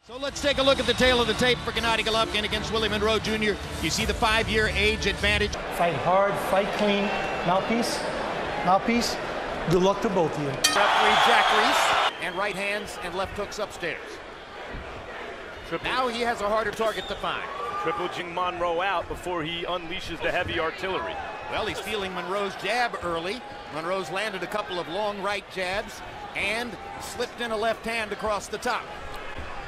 So let's take a look at the tail of the tape for Gennady Golovkin against Willie Monroe Jr. You see the 5-year age advantage. Fight hard, fight clean. Mouthpiece, mouthpiece. Good luck to both of you. Referee Jack Reese, and right hands and left hooks upstairs. Now he has a harder target to find. Triple-G Monroe out before he unleashes the heavy artillery. Well, he's feeling Monroe's jab early. Monroe's landed a couple of long right jabs and slipped in a left hand across the top.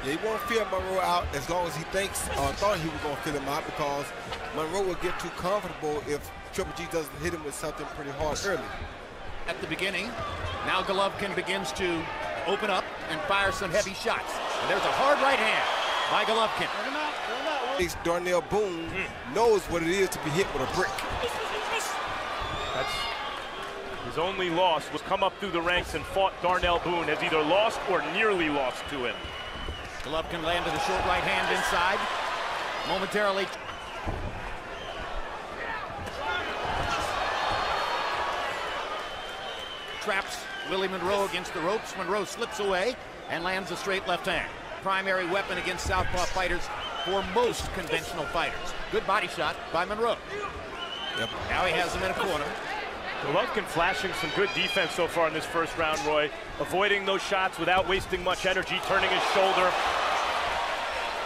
Yeah, he won't feel Monroe out as long as he thinks or thought he was going to feel him out, because Monroe will get too comfortable if Triple G doesn't hit him with something pretty hard early. At the beginning, now Golovkin begins to open up and fire some heavy shots. And there's a hard right hand by Golovkin. Darnell Boone knows what it is to be hit with a brick. That's his only loss, was come up through the ranks and fought Darnell Boone, has either lost or nearly lost to him. Golovkin landed a short right hand inside. Momentarily. Traps Willie Monroe against the ropes. Monroe slips away and lands a straight left hand. Primary weapon against southpaw fighters for most conventional fighters. Good body shot by Monroe. Yep. Now he has him in a corner. Golovkin flashing some good defense so far in this first round, Roy. Avoiding those shots without wasting much energy, turning his shoulder.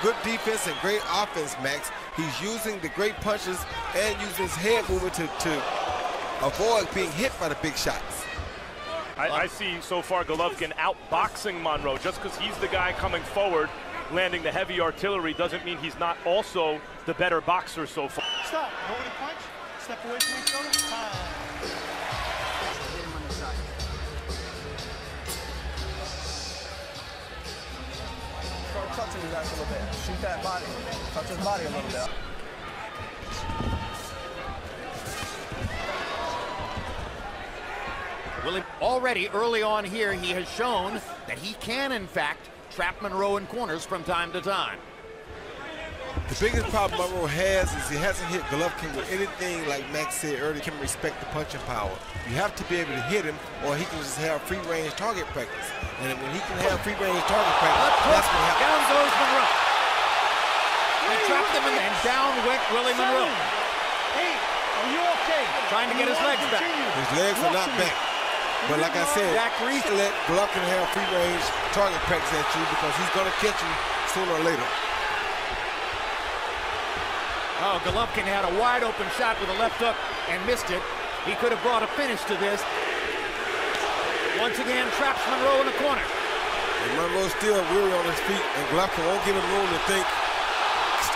Good defense and great offense, Max. He's using the great punches and using his head movement to avoid being hit by the big shots. I see so far Golovkin outboxing Monroe. Just because he's the guy coming forward, landing the heavy artillery, doesn't mean he's not also the better boxer so far. Stop. Nobody punch. Step away from each other. Start touching his ass a little bit. Shoot that body. Touch his body a little bit. Willie, already early on here, he has shown that he can, in fact, trap Monroe in corners from time to time. The biggest problem Monroe has is he hasn't hit Golovkin with anything, like Max said earlier, can respect the punching power. You have to be able to hit him, or he can just have free-range target practice. And when he can have free-range target practice, that's what happens. Down goes Monroe. He trapped him, and down went Willie Monroe. Hey, are you okay? Trying to get his legs back. His legs are not back. But like I said, Jack Reese, let Golovkin have free-range target practice at you, because he's going to catch you sooner or later. Oh, Golovkin had a wide-open shot with a left hook and missed it. He could have brought a finish to this. Once again, traps Monroe in the corner. And Monroe's still weary on his feet, and Golovkin won't give him room to think.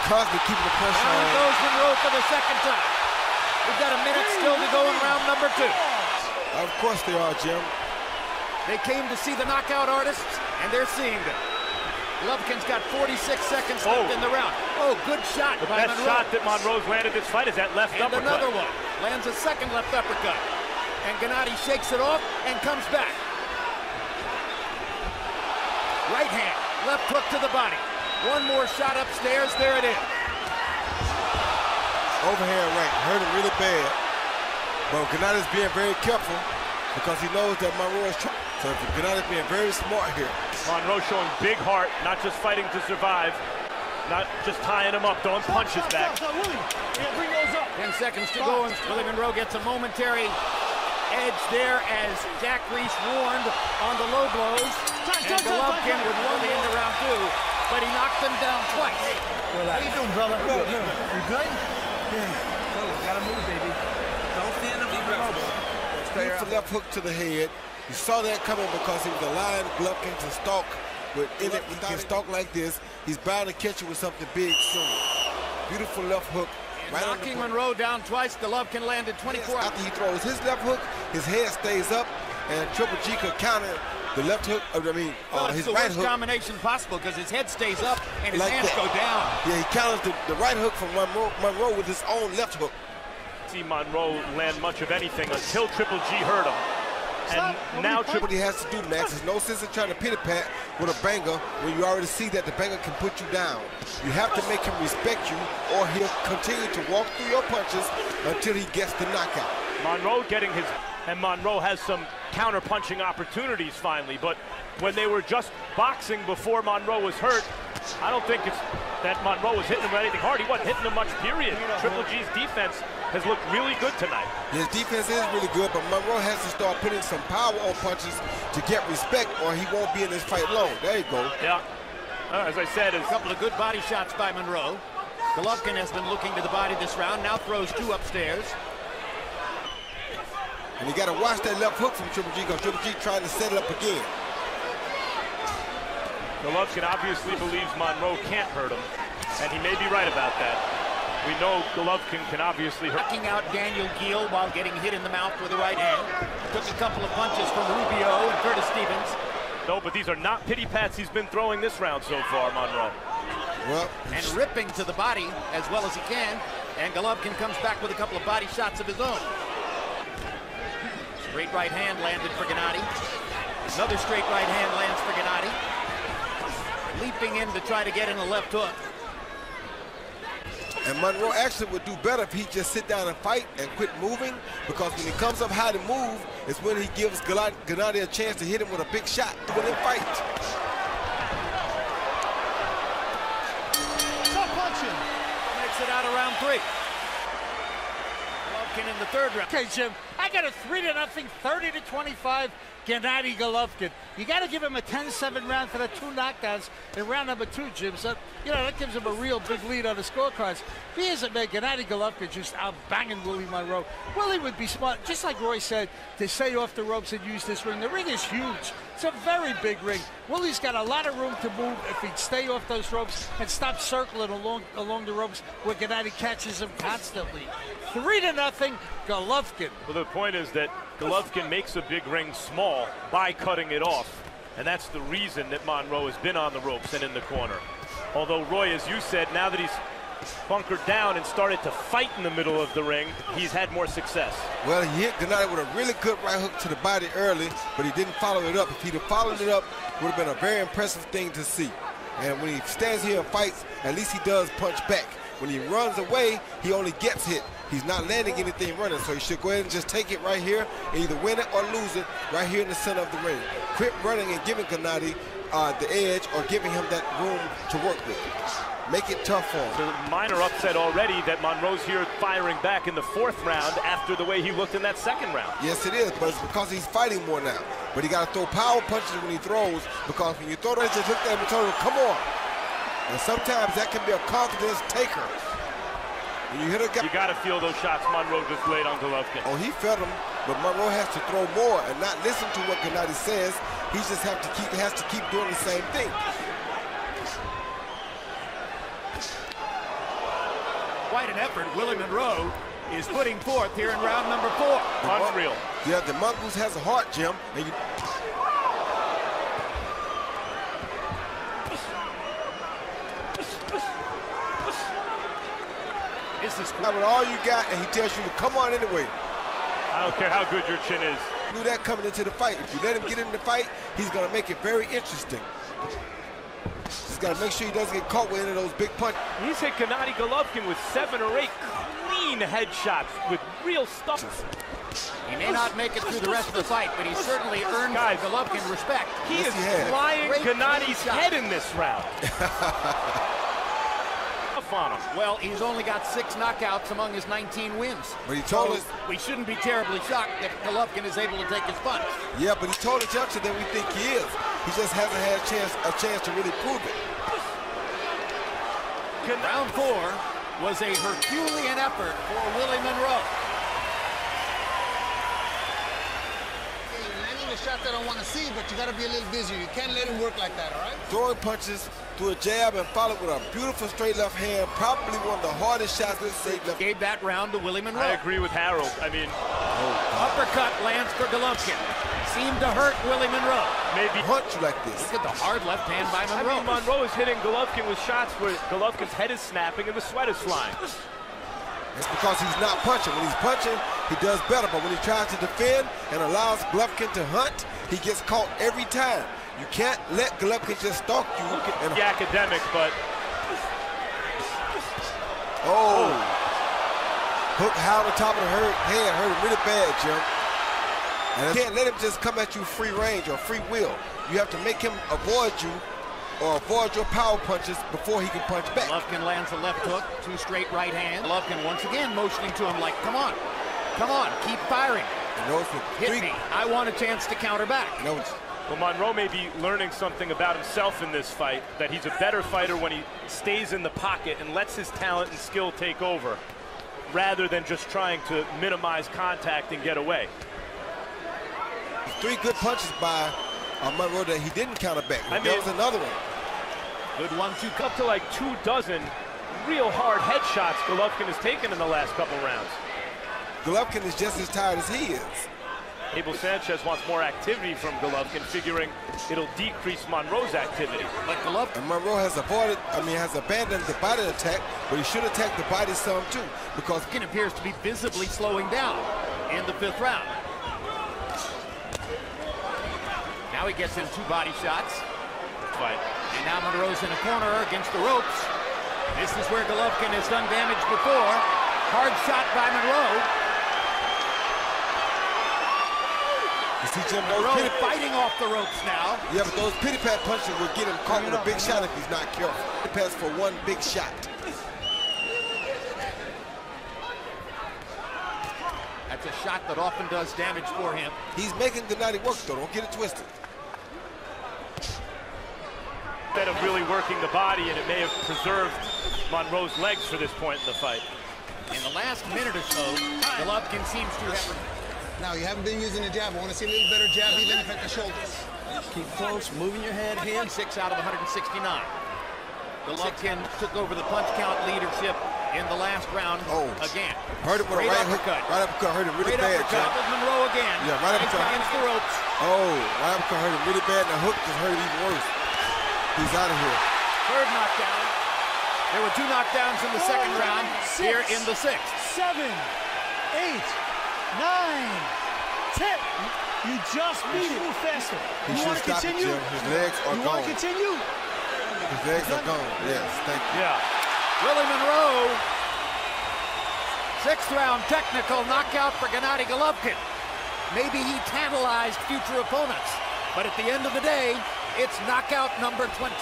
Constantly keeping the pressure on. Down goes Monroe for the second time. We've got a minute still to go in round number 2. Of course they are, Jim. They came to see the knockout artists, and they're seeing them. Golovkin's got 46 seconds left in the round. Oh, good shot by Monroe. The best shot that Monroe's landed this fight is that left uppercut. And another one. Lands a second left uppercut. And Gennady shakes it off and comes back. Right hand, left hook to the body. One more shot upstairs, there it is. Overhand right, hurt him really bad. But Gennady's being very careful, because he knows that Monroe is trying. So Gennady's being very smart here. Monroe showing big heart, not just fighting to survive, not just tying him up, throwing punches back. Willie, bring those up. 10 seconds to go, and Willie Monroe gets a momentary edge there as Jack Reese warned on the low blows. And Golovkin would want the end of round 2, but he knocked him down twice. How you doing, brother? Good. You good? Gotta move, baby. Don't stand up. Beautiful left hook to the head. You saw that coming because he was allowing Golovkin to stalk. When he can stalk like this, he's bound to catch you with something big soon. Beautiful left hook. Right knocking Monroe down twice, Golovkin landed 24. After he throws his left hook, his head stays up, and Triple G could counter the left hook. His right hook. Combination possible, because his head stays up and his hands go down. Yeah, he counters the right hook from Monroe with his own left hook. See Monroe land much of anything until Triple G hurt him. And now Triple G has to do, Max. There's no sense in trying to pity-pat with a banger when you already see that the banger can put you down. You have to make him respect you, or he'll continue to walk through your punches until he gets the knockout. Monroe getting his, and Monroe has some counter-punching opportunities finally, but when they were just boxing before Monroe was hurt, I don't think it's that Monroe was hitting him with anything hard. He wasn't hitting him much, period. Triple G's defense has looked really good tonight. His defense is really good, but Monroe has to start putting some power on punches to get respect, or he won't be in this fight long. There you go. Yeah. As I said, a couple of good body shots by Monroe. Golovkin has been looking to the body this round, now throws 2 upstairs. And you got to watch that left hook from Triple G, because Triple G trying to set it up again. Golovkin obviously believes Monroe can't hurt him, and he may be right about that. We know Golovkin can obviously hurt. Knocking out Daniel Gill while getting hit in the mouth with the right hand. Took a couple of punches from Rubio and Curtis Stevens. No, but these are not pity pats he's been throwing this round so far, Monroe. Well, and ripping to the body as well as he can. And Golovkin comes back with a couple of body shots of his own. Straight right hand landed for Gennady. Another straight right hand lands for Gennady. Leaping in to try to get in a left hook. And Monroe actually would do better if he just sit down and fight and quit moving, because when he comes up high to move, it's when he gives Gennady a chance to hit him with a big shot when they fight. Stop punching. Makes it out of round 3. Golovkin in the 3rd round. Okay, Jim, I got a 3-0, 30-25 Gennady Golovkin. You got to give him a 10-7 round for the 2 knockdowns in round number 2, Jim. So, you know, that gives him a real big lead on the scorecards. If he isn't made Gennady Golovkin just out banging Willie Monroe. Willie would be smart, just like Roy said, to stay off the ropes and use this ring. The ring is huge. It's a very big ring. Willie's got a lot of room to move if he'd stay off those ropes and stop circling along the ropes where Gennady catches him constantly. 3-0, Golovkin. Well, the point is that Golovkin makes a big ring small by cutting it off. And that's the reason that Monroe has been on the ropes and in the corner. Although, Roy, as you said, now that he's bunkered down and started to fight in the middle of the ring, he's had more success. Well, he hit Gennady with a really good right hook to the body early, but he didn't follow it up. If he'd have followed it up, it would have been a very impressive thing to see. And when he stands here and fights, at least he does punch back. When he runs away, he only gets hit. He's not landing anything running, so he should go ahead and just take it right here and either win it or lose it right here in the center of the ring. Quit running and giving Gennady the edge or giving him that room to work with. Make it tough for him. So minor upset already that Monroe's here firing back in the 4th round after the way he looked in that 2nd round. Yes, it is, but it's because he's fighting more now. But he got to throw power punches when he throws, because when you throw those, just look at him and tell him, come on. And sometimes that can be a confidence taker. When you hit a guy, you got to feel those shots Monroe just laid on Golovkin. Oh, he felt them, but Monroe has to throw more and not listen to what Gennady says. He just has to keep doing the same thing. Quite an effort Willie Monroe is putting forth here in round number 4. Unreal. Yeah, the Mongoose has a heart, Jim. And you This is with all you got, and he tells you to come on anyway. I don't care how good your chin is. You knew that coming into the fight. If you let him get in the fight, he's going to make it very interesting. He's got to make sure he doesn't get caught with any of those big punches. He's hit Gennady Golovkin with 7 or 8 clean headshots with real stuff. He may not make it through the rest of the fight, but he certainly earned Golovkin respect. He is flying Gennady's head in this round. On him. Well, he's only got 6 knockouts among his 19 wins. But he told us we shouldn't be terribly shocked that Golovkin is able to take his punch. Yeah, but he told us yesterday that we think he is. He just hasn't had a chance to really prove it. Round 4 was a Herculean effort for Willie Monroe. You're landing the shots I don't want to see, but you got to be a little busier. You can't let him work like that, all right? Throwing punches through a jab and followed with a beautiful straight left hand, probably one of the hardest shots with straight left. Gave that round to Willie Monroe. I agree with Harold. I mean, uppercut lands for Golovkin. Seemed to hurt Willie Monroe. Maybe punch you like this. Look at the hard left hand by Monroe. I mean, Monroe is hitting Golovkin with shots where Golovkin's head is snapping and the sweat is flying. It's because he's not punching. When he's punching, he does better. But when he tries to defend and allows Golovkin to hunt, he gets caught every time. You can't let Golovkin just stalk you. And the academic, but hook high on the top of the head, hurt him really bad, Jim. And you can't let him just come at you free range or free will. You have to make him avoid you or avoid your power punches before he can punch back. Golovkin lands a left hook, 2 straight right hands. Golovkin once again motioning to him like, come on, keep firing. Hit me. I want a chance to counter back. Well, Monroe may be learning something about himself in this fight, that he's a better fighter when he stays in the pocket and lets his talent and skill take over, rather than just trying to minimize contact and get away. 3 good punches by Monroe that he didn't counter back. That was another one. Good 1-2 Up to like 24 real hard headshots Golovkin has taken in the last couple rounds. Golovkin is just as tired as he is. Abel Sanchez wants more activity from Golovkin, figuring it'll decrease Monroe's activity. But Golovkin, Monroe has abandoned the body attack, but he should attack the body some too, because Golovkin appears to be visibly slowing down in the 5th round. Now he gets in 2 body shots. Fight. And now Monroe's in a corner against the ropes. This is where Golovkin has done damage before. Hard shot by Monroe. you see Jim, Monroe fighting off the ropes now. Yeah, but those pity-pat punches will get him caught with a big shot if he's not careful. He pass for 1 big shot. That's a shot that often does damage for him. He's making Gennady work, though. Don't get it twisted. Instead of really working the body, and it may have preserved Monroe's legs for this point in the fight. In the last minute or so, Golovkin seems to have... Now, you haven't been using the jab. I want to see a little better jab, even if at the shoulders. Keep close, moving your head here. 6 out of 169. Golovkin took over the punch count leadership in the last round again. Hurt him with a right uppercut. Right uppercut hurt him really bad, John. Monroe again. Yeah, right uppercut. Against the ropes. Right uppercut hurt him really bad, and the hook just hurt him even worse. He's out of here. 3rd knockdown. There were 2 knockdowns in the 2nd round. Here in the 6th. 7, 8, 9, 10. You just need to move faster. He should stop it, Jim. His legs are gone. You want to continue? His legs are gone. Yes, thank you. Yeah. Willie Monroe. 6th round technical knockout for Gennady Golovkin. Maybe he tantalized future opponents, but at the end of the day, it's knockout number 20.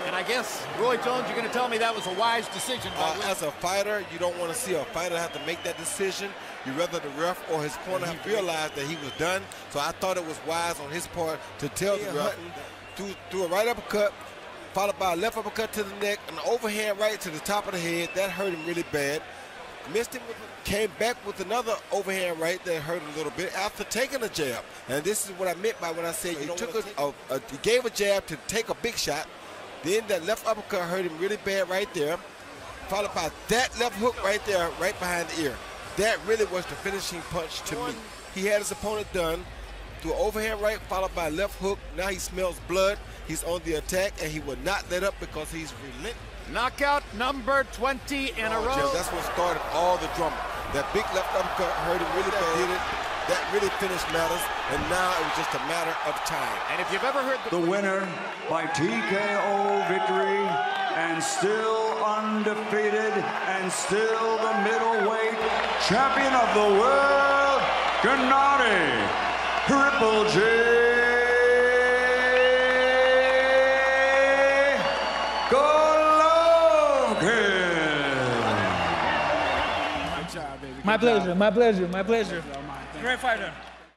And I guess, Roy Jones, you're going to tell me that was a wise decision. As a fighter, you don't want to see a fighter have to make that decision. You rather the ref or his corner have realized that he was done. So I thought it was wise on his part to tell the ref, threw a right uppercut, followed by a left uppercut to the neck, an overhand right to the top of the head. That hurt him really bad. Missed him, came back with another overhand right that hurt him a little bit after taking a jab. And this is what I meant by when I said he gave a jab to take a big shot. Then that left uppercut hurt him really bad right there, followed by that left hook right there, right behind the ear. That really was the finishing punch to me. He had his opponent done. Through an overhand right, followed by a left hook. Now he smells blood. He's on the attack, and he will not let up because he's relentless. Knockout number 20 in a row. Jim, that's what started all the drama. That big left uppercut hurt him really bad. That really finished matters, and now it was just a matter of time. And if you've ever heard the winner by TKO victory, and still undefeated, and still the middleweight champion of the world, Gennady Triple G Golovkin. My pleasure, my pleasure, my pleasure. Great fighter.